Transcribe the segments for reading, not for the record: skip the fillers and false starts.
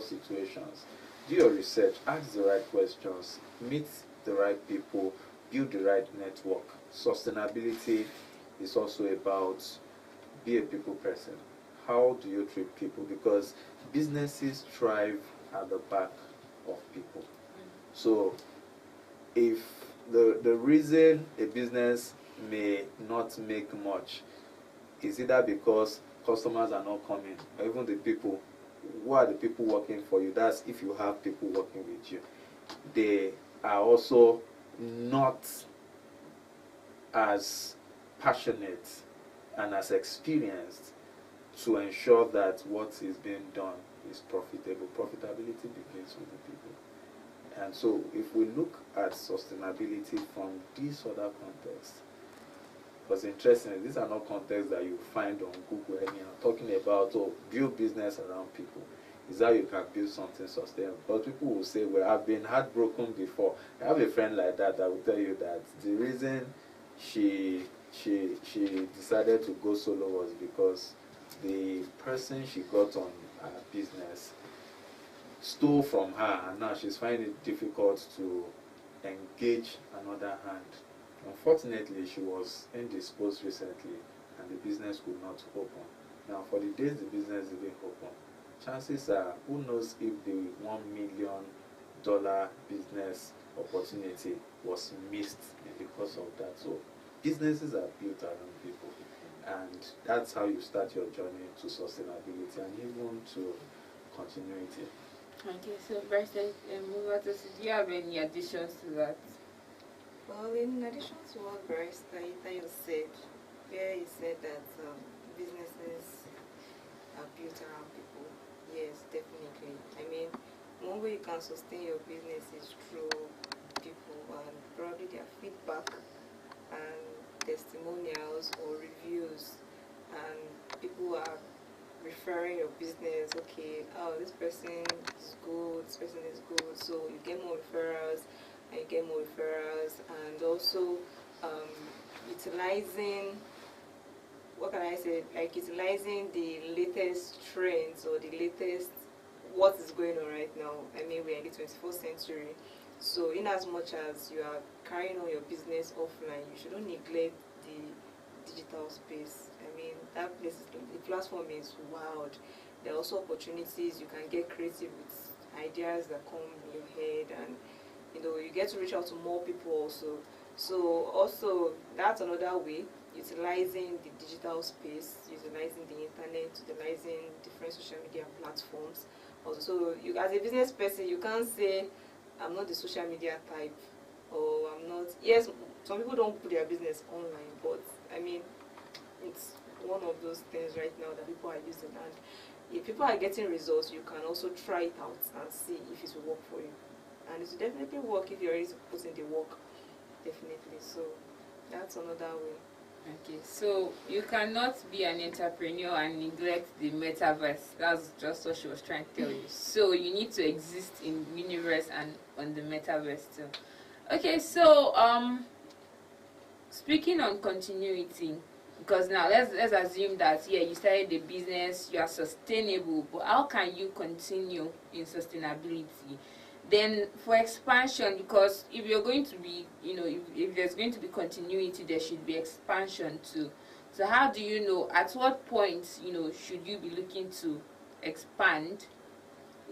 situations. Do your research, ask the right questions, meet the right people, build the right network. Sustainability is also about be a people person. How do you treat people? Because businesses thrive at the back of people. So if the reason a business may not make much is either because customers are not coming, or even the people, who are the people working for you? That's if you have people working with you. They are also not as passionate and as experienced to ensure that what is being done is profitable. Profitability begins with the people. And so if we look at sustainability from this other context, because interestingly, these are not contexts that you find on Google anyhow, talking about, oh, build business around people. Is how you can build something sustainable. But people will say, well, I've been heartbroken before. I have a friend like that that will tell you that the reason she decided to go solo was because the person she got on her business stole from her, and now she's finding it difficult to engage another hand. Unfortunately, she was indisposed recently and the business could not open. Now, for the days the business didn't open, chances are, who knows if the $1 million business opportunity was missed because of that. So businesses are built around people, and that's how you start your journey to sustainability and even to continuity. Okay, so Bryson, do you have any additions to that? Well, in addition to what Barrister Itayo said, where he said that businesses are built around people, yes, definitely. I mean, one way you can sustain your business is through people and probably their feedback and testimonials or reviews, and people are referring your business. Okay, oh, this person is good, this person is good, so you get more referrals and you get more referrals. And also utilizing, what can I say, like utilizing the latest trends or the latest what is going on right now. I mean, we're in the 21st century, so in as much as you are carrying on your business offline, you shouldn't neglect the digital space. I mean, that place, the platform is wild. There are also opportunities. You can get creative with ideas that come in your head, and you get to reach out to more people also. So also that's another way, utilizing the digital space, utilizing the internet, utilizing different social media platforms. Also, you as a business person, you can't say I'm not the social media type, or I'm not. Yes, some people don't put their business online, but I mean, it's one of those things right now that people are using, and if people are getting results, you can also try it out and see if it will work for you. And it will definitely work if you're ready to put in the work, definitely. So that's another way. Okay, so you cannot be an entrepreneur and neglect the metaverse. That's just what she was trying to tell you. So you need to exist in universe and on the metaverse too. Okay, so speaking on continuity, because now let's assume that you started the business, you are sustainable, but how can you continue in sustainability? Then for expansion, because if you're going to be, if there's going to be continuity, there should be expansion too. So how do you know at what point, should you be looking to expand?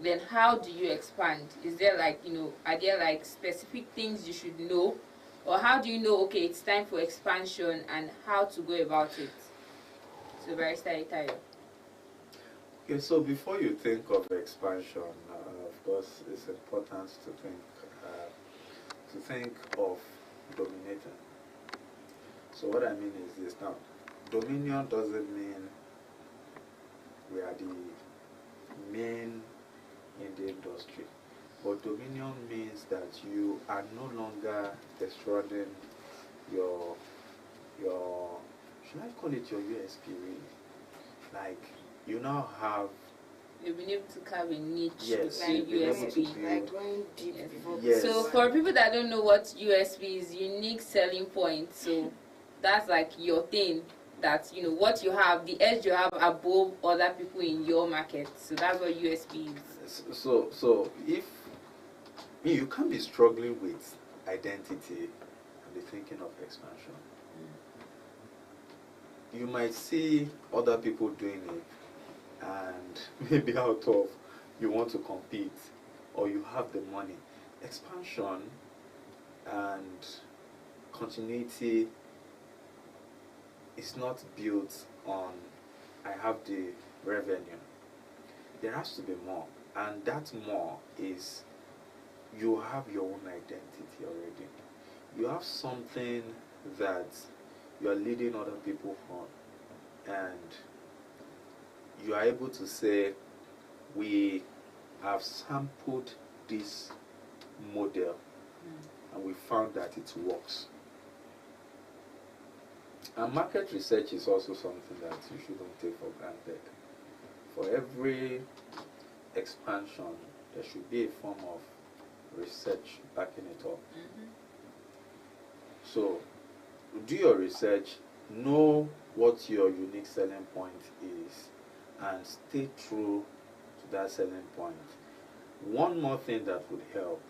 Then how do you expand? Is there are there like specific things you should know? Or how do you know, okay, it's time for expansion, and how to go about it? So Barrister Itayo. Okay, so before you think of expansion, of course, it's important to think of dominating. So what I mean is this. Now, dominion doesn't mean we are the main in the industry, but dominion means that you are no longer destroying your should I call it your USP really? Like, you now have, you've been able to carve a niche, yes, like USP. Like going deep. Yes. So for people that don't know what USP is, unique selling point. So that's like your thing, that what you have, the edge you have above other people in your market. So that's what USP is. So if you can't be struggling with identity and be thinking of expansion. You might see other people doing it, and maybe out of you want to compete or you have the money. Expansion and continuity is not built on I have the revenue. There has to be more, and that more is you have your own identity already. You have something that you are leading other people on, and you are able to say, we have sampled this model and we found that it works. And market research is also something that you shouldn't take for granted. For every expansion, there should be a form of research backing it up. So, do your research, know what your unique selling point is, and stay true to that selling point. One more thing that would help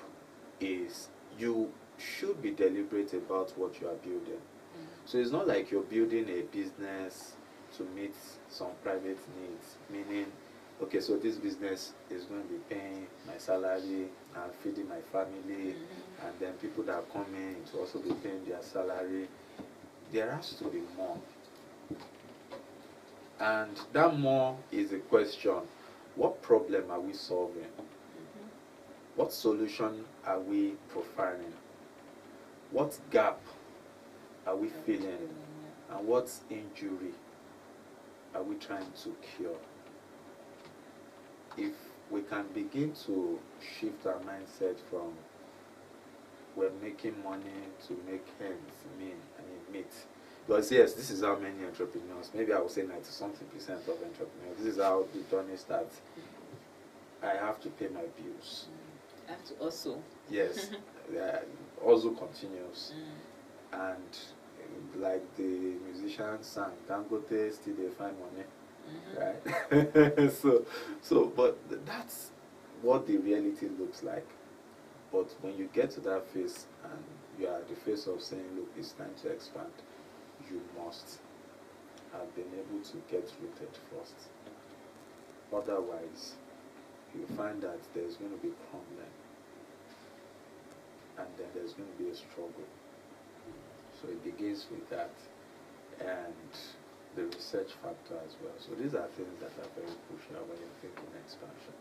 is you should be deliberate about what you are building. So it's not like you're building a business to meet some private needs, meaning, okay, so this business is going to be paying my salary and feeding my family, and then people that are coming to also be paying their salary. There has to be more. And that more is a question, what problem are we solving? What solution are we profiling? What gap are we filling? And what injury are we trying to cure? If we can begin to shift our mindset from we're making money to make ends meet. Because yes, this is how many entrepreneurs, maybe I would say 90-something% of entrepreneurs, this is how the journey starts. I have to pay my bills. I have to also. Yes, also continues. And like the musician sang, Dangote still they find money, right? so, but that's what the reality looks like. But when you get to that phase and you are at the phase of saying, look, it's time to expand, you must have been able to get rooted first. Otherwise, you find that there's going to be crumbling, and then there's going to be a struggle. So it begins with that, and the research factor as well. So these are things that are very crucial when you're thinking expansion.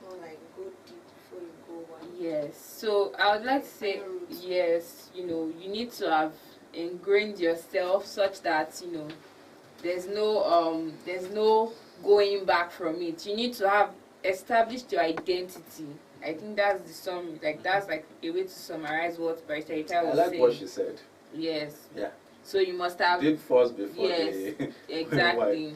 More like go deep before you go wide. Yes. So I would like to say, yes, you need to have ingrained yourself such that there's no going back from it. You need to have established your identity. I think that's that's like a way to summarize what Barrister Ita was saying. I like what she said. Yes. Yeah. So you must have Dig first before yes, exactly.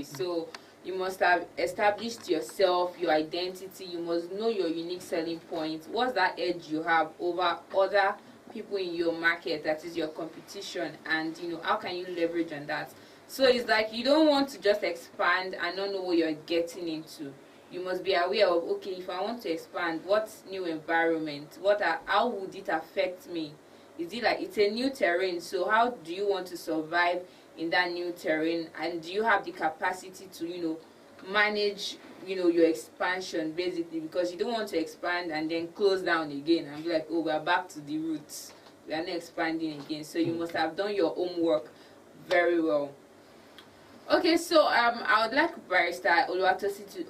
So you must have established yourself, your identity. You must know your unique selling point. What's that edge you have over other people in your market, that is your competition, and how can you leverage on that? So it's like you don't want to just expand and not know what you're getting into. You must be aware of, okay, if I want to expand, what's new environment? How would it affect me? Is it like it's a new terrain? So how do you want to survive in that new terrain? And do you have the capacity to, manage, your expansion basically? Because you don't want to expand and then close down again and be like, oh, we're back to the roots. We are not expanding again. So you must have done your homework very well. Okay, so I would like Barrister Oluwatosin to,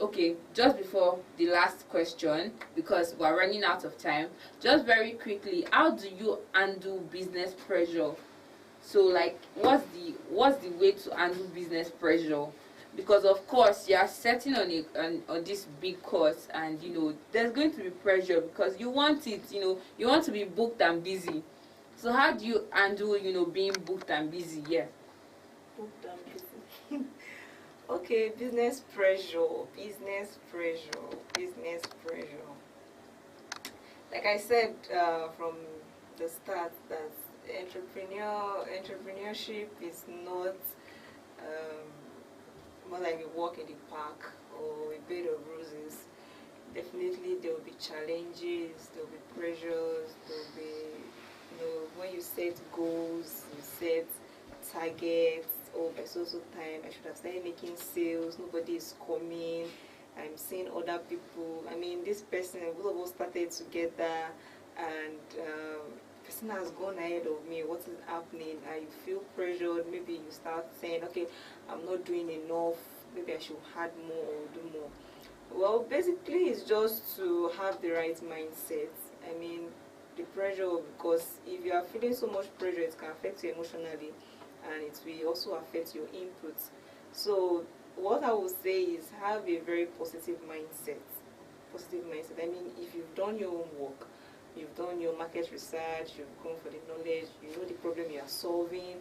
just before the last question, because we're running out of time, just very quickly, how do you handle business pressure? So like, what's the way to handle business pressure? Because of course you are setting on this big course, and there's going to be pressure because you want it, you want to be booked and busy. So how do you handle being booked and busy? Yeah. Booked and busy. Okay, business pressure. Like I said from the start, that entrepreneurship is not more like a walk in the park, or a bed of roses. Definitely there will be challenges, there will be pressures, there will be, when you set goals, you set targets. Oh, by so time I should have started making sales, nobody is coming, I'm seeing other people. I mean, this person, both of us started together, and person has gone ahead of me. What is happening? And you feel pressured. Maybe you start saying, okay, I'm not doing enough, maybe I should add more or do more. Well, basically it's just to have the right mindset. I mean, the pressure, because if you are feeling so much pressure, it can affect you emotionally, and it will also affect your input. So what I would say is have a very positive mindset. Positive mindset. I mean, if you've done your homework, you've done your market research, you've gone for the knowledge, you know the problem you are solving,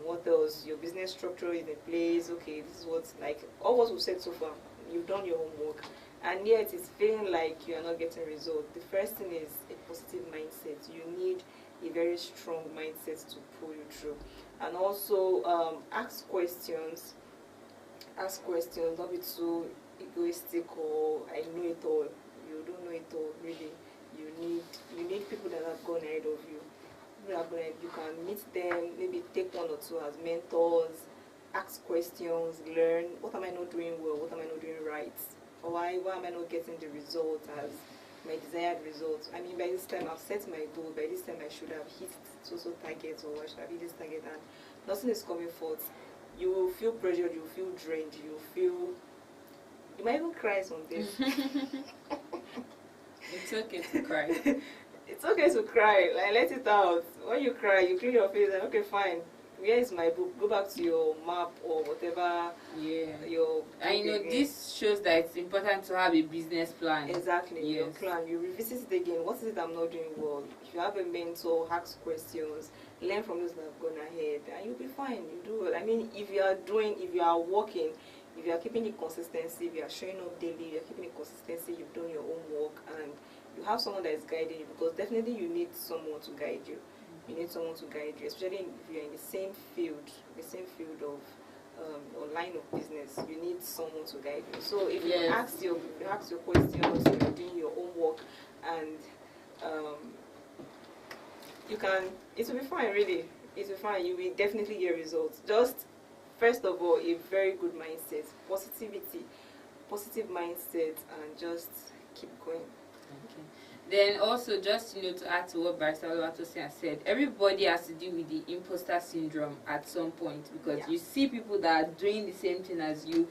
what else, your business structure is in place, okay, this is what's like, all what we've said so far, you've done your homework, and yet it's feeling like you are not getting results. The first thing is a positive mindset. You need a very strong mindset to pull you through. And also ask questions. Ask questions, don't be too egoistic or I know it all. You don't know it all, really. You need people that have gone ahead of you. You can meet them, maybe take one or two as mentors, ask questions, learn, what am I not doing well, what am I not doing right? Or why am I not getting the result as my desired result? I mean, by this time I've set my goal, by this time I should have hit so targets, or I should have hit this target, and nothing is coming forth. You will feel pressured, you will feel drained, you might even cry sometimes. It's okay to cry. It's okay to cry, like let it out. When you cry, you clean your face and okay, fine. Where is my book? Go back to your map or whatever. Yeah. Your And this shows that it's important to have a business plan. Exactly. Yes. Your plan. You revisit it again. What is it I'm not doing well? If you have a mentor, ask questions, learn from those that have gone ahead, and you'll be fine. You do well. I mean, if you are working, if you are keeping the consistency, if you are showing up daily, you are keeping the consistency, you've done your own work, and you have someone that is guiding you, because definitely you need someone to guide you. You need someone to guide you, especially if you're in the same field of or line of business. You need someone to guide you. So if you ask your questions, you're doing your homework, and it will be fine. Really, it will be fine. You will definitely get results. Just first of all, a very good mindset, positive mindset, and just keep going. Okay. Then also, just to add to what Barrister Oluwatosin has said, everybody has to deal with the imposter syndrome at some point, because you see people that are doing the same thing as you,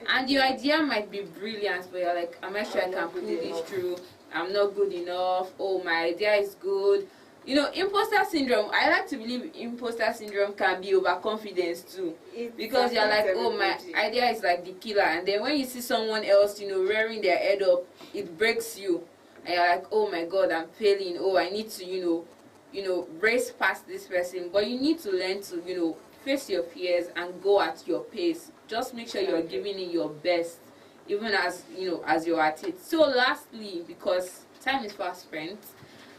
and your idea might be brilliant, but you're like, am I sure I can pull this through? I'm not good enough. Oh, my idea is good. Imposter syndrome, I like to believe imposter syndrome can be overconfidence too, because you're like, oh, my idea is like the killer, and then when you see someone else rearing their head up, it breaks you, and you're like, oh my god, I'm failing. Oh, I need to race past this person. But you need to learn to face your fears and go at your pace. Just make sure you're giving it your best, even as you're at it. So lastly, because time is fast spent,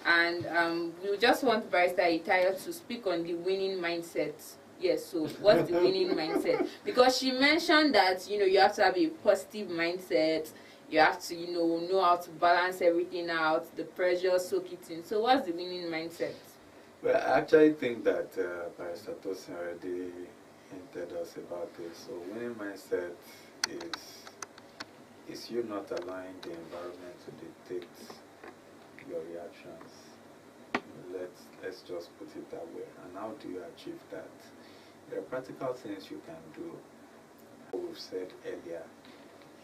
and we just want Barrister Itayo to speak on the winning mindset. Yes, so what's the winning mindset? Because she mentioned that you have to have a positive mindset. You have to know how to balance everything out, the pressure, soak it in. So what's the winning mindset? Well, I actually think that Barrister Tosin already hinted us about this. So winning mindset is you not allowing the environment to dictate your reactions. Let's just put it that way. And how do you achieve that? There are practical things you can do. What we've said earlier,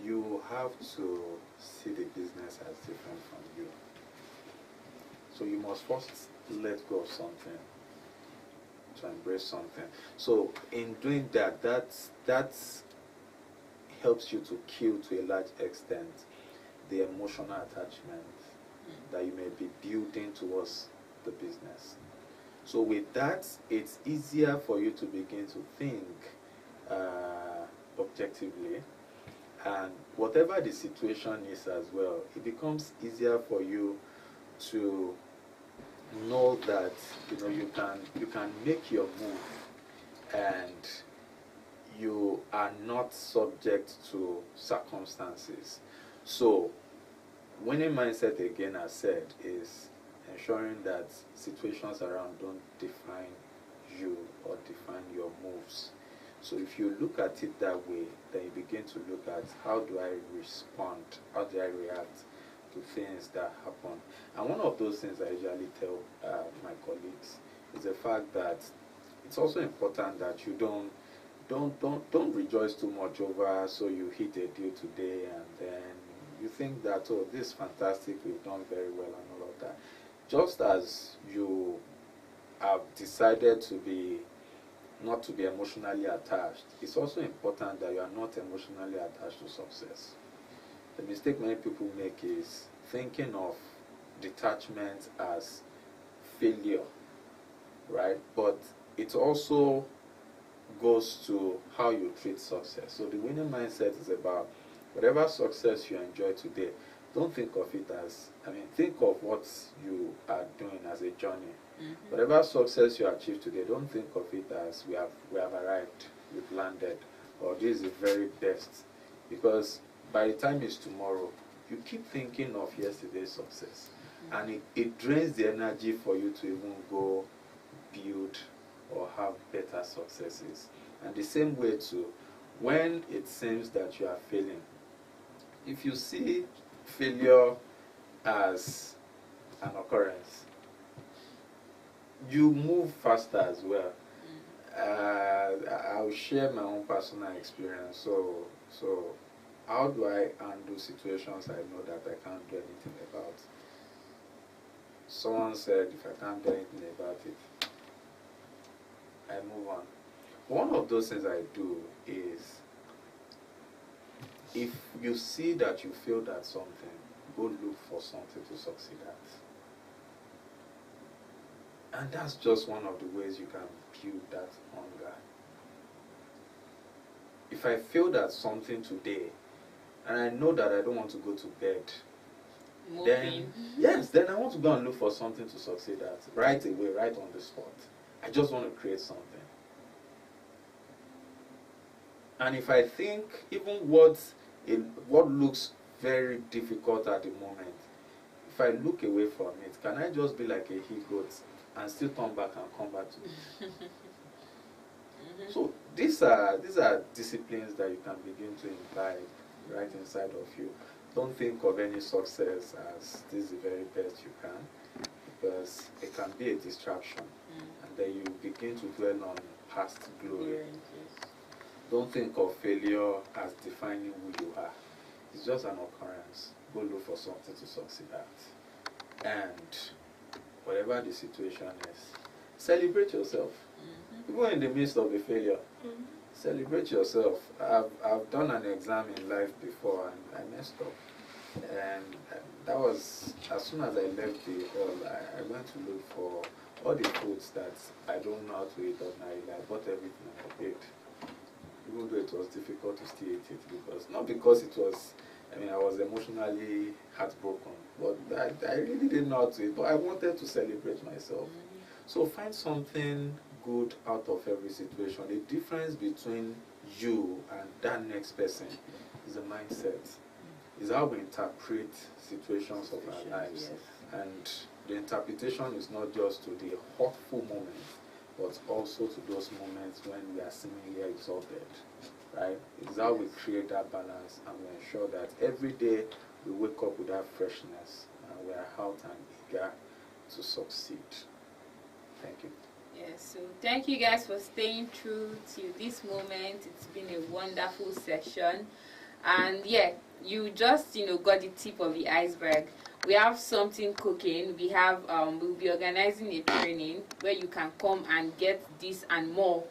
you have to see the business as different from you. So you must first let go of something to embrace something. So in doing that, that helps you to kill to a large extent the emotional attachment that you may be building towards the business. So with that, it's easier for you to begin to think objectively, and whatever the situation is as well, it becomes easier for you to know that you can make your move, and you are not subject to circumstances. So winning mindset, again, as said, is ensuring that situations around don't define you or define your moves. So if you look at it that way, then you begin to look at, how do I respond? How do I react to things that happen? And one of those things I usually tell my colleagues is the fact that it's also important that you don't rejoice too much over, so you hit a deal today and then you think that, oh, this is fantastic, we've done very well and all of that. Just as you have decided to be not to be emotionally attached, it's also important that you are not emotionally attached to success. The mistake many people make is thinking of detachment as failure, right? But it also goes to how you treat success. So the winning mindset is about whatever success you enjoy today, don't think of it as, think of what you are doing as a journey. Whatever success you achieve today, don't think of it as we have arrived, we've landed, or this is the very best. Because by the time it's tomorrow, you keep thinking of yesterday's success. And it drains the energy for you to even go build or have better successes. And the same way too, when it seems that you are failing, if you see failure as an occurrence, you move faster as well. I'll share my own personal experience. So how do I handle situations I know that I can't do anything about? Someone said, if I can't do anything about it, I move on. One of those things I do is, if you see that you failed at something, go look for something to succeed at. And that's just one of the ways you can build that hunger. If I failed at something today, and I know that I don't want to go to bed, then I want to go and look for something to succeed at right away, right on the spot. I just want to create something. And if I think even what looks very difficult at the moment, if I look away from it, can I just be like a he-goat and still turn back and come back to it? So these are disciplines that you can begin to imbibe right inside of you. Don't think of any success as this is the very best you can, because it can be a distraction, and then you begin to dwell on past glory. Don't think of failure as defining who you are. It's just an occurrence. Go look for something to succeed at. And whatever the situation is, celebrate yourself. Even in the midst of a failure, celebrate yourself. I've done an exam in life before and I messed up. And that was, as soon as I left the hall, I went to look for all the foods that I don't know how to eat ordinarily. I bought everything and I ate. Even though it was difficult to still eat it, not because it was, I was emotionally heartbroken, but I really didn't know how to eat, but I wanted to celebrate myself. So find something good out of every situation. The difference between you and that next person is the mindset, is how we interpret situations of our lives. And the interpretation is not just to the hurtful moments, but also to those moments when we are seemingly exalted, right? It's how we create that balance and we ensure that every day we wake up with that freshness and we are out and eager to succeed. Thank you. Yes, so thank you guys for staying true to this moment. It's been a wonderful session. And yeah, you just, got the tip of the iceberg. We have something cooking. We have, we'll be organizing a training where you can come and get this and more.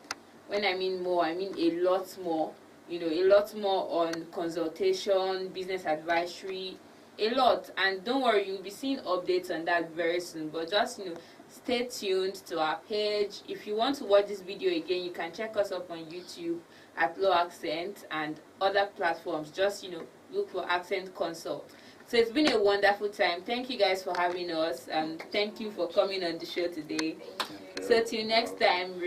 When I mean more, I mean a lot more. A lot more on consultation, business advisory, a lot. And don't worry, you'll be seeing updates on that very soon. But just, stay tuned to our page. If you want to watch this video again, you can check us up on YouTube at Low Accent and other platforms. Just, look for Accent Consult. So it's been a wonderful time. Thank you guys for having us, and thank you for coming on the show today. So till next time.